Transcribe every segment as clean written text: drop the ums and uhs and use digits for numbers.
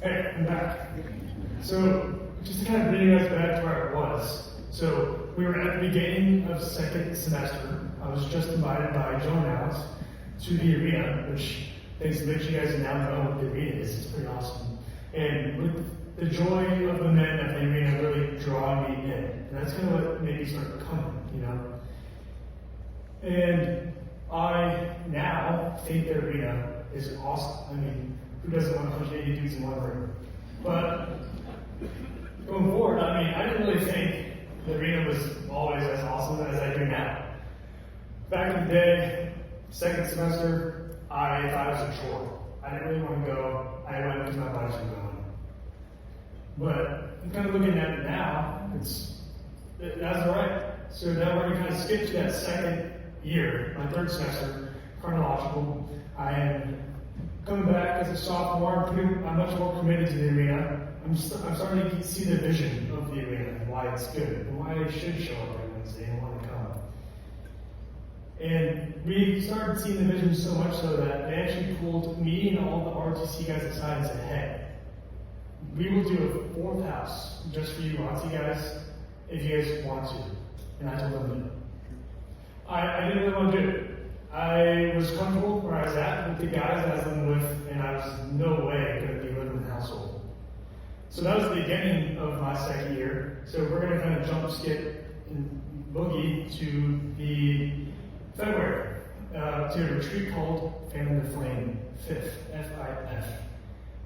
Hey, I'm back. So, just to kind of bring you guys back to where I was. So, we were at the beginning of second semester. I was just invited by Joe Nowes to the arena, which thanks to Mitch, you guys now know what the arena is. It's pretty awesome. And with the joy of the men at the arena really drawing me in. And that's kind of what made me start coming, you know? And I now think the arena is awesome. I mean, who doesn't want 180 dudes in one room? But going forward, I mean, I didn't really think the arena was always as awesome as I do now. Back in the day, second semester, I thought it was a chore. I didn't really want to go. I went because my buddies were going. But I'm kind of looking at it now, that's all right. So now we're going to kind of skip to that second year, my third semester, chronological. I am coming back as a sophomore. I'm much more committed to the arena. I'm starting to see the vision of the arena and why it's good and why I should show up every Wednesday and want to come. And we started seeing the vision so much so that they actually pulled me and all the RTC guys aside and said, hey, we will do a fourth house just for you RTC guys if you guys want to. And I told them no. I didn't really want to do it. I was comfortable where I was at with the guys that I was living with, and I was no way going to be living in the household. So that was the beginning of my second year. So we're going to kind of jump, skip, and boogie to the February, to a retreat called Fan in the Flame, FIF, F-I-F.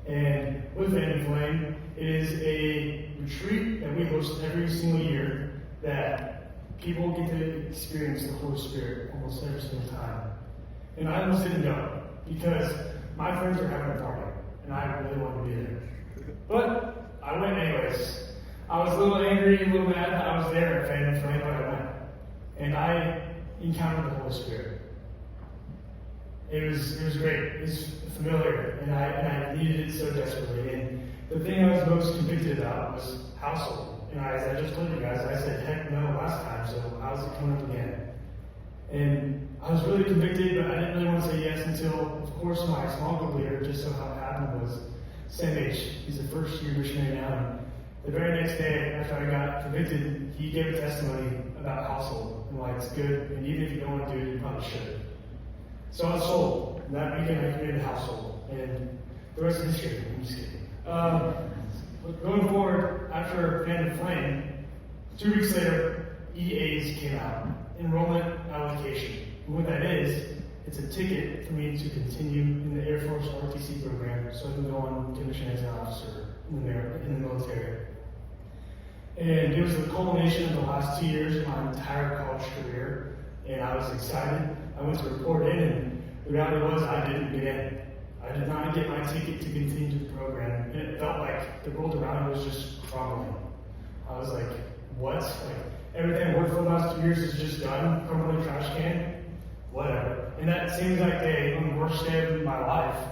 And with Fan in the Flame, it is a retreat that we host every single year that people get to experience the Holy Spirit almost every single time. And I almost didn't go because my friends were having a party and I really wanted to be there. But I went anyways. I was a little angry, a little mad that I was there at Fan and Flame, but I went. And I encountered the Holy Spirit. It was great. It was familiar, and I needed it so desperately. And the thing I was most convicted about was household. And as I just told you guys, I said, heck no last time, so how's it coming up again? And I was really convicted, but I didn't really want to say yes until, of course, my small group leader, just so how it happened was Sam H. He's a first-year missionary now. And the very next day, after I got convicted, he gave a testimony about household and why it's good, and even if you don't want to do it, you probably should. So I was sold. And that weekend, I created a household. And the rest is history. I'm just kidding. Going forward, after Fan and Flame, 2 weeks later, EAs came out, enrollment allocation. And what that is, it's a ticket for me to continue in the Air Force RTC program so I can go on commission as an officer in the military. And it was the culmination of the last 2 years of my entire college career, and I was excited. I went to report in, and the reality was I didn't get in. I did not get my ticket to continue the program, and it felt like the world around me was just crumbling. I was like, what? Like, everything I worked for the last 2 years is just done, crumbling trash can? Whatever. And that same exact day, on the worst day of my life,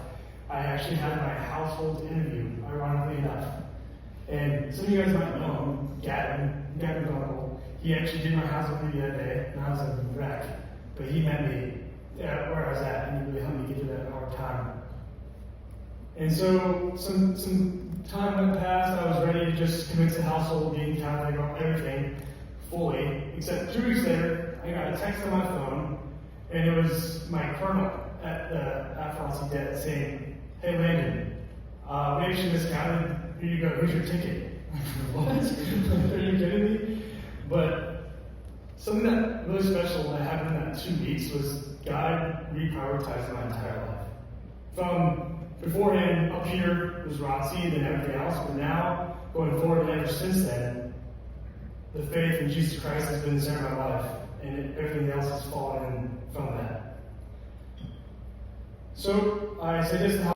I actually had my household interview, ironically enough. And some of you guys might know him, Gavin Gunkel. He actually did my house interview that day, and I was a wreck. But he met me where I was at, and he really helped me get through that hard time. And so some time went past. I was ready to just commit to household, being Catholic, everything fully. Except 2 weeks later, I got a text on my phone, and it was my colonel at the FRC debt saying, "Hey Landon, we actually miscounted. Here you go. Here's your ticket." What? Are you kidding me? But something that really special that happened in that 2 weeks was God reprioritized my entire life. From beforehand, up here was ROTC and everything else, but now, going forward and ever since then, the faith in Jesus Christ has been the center of my life, and everything else has fallen in from that. So, I say this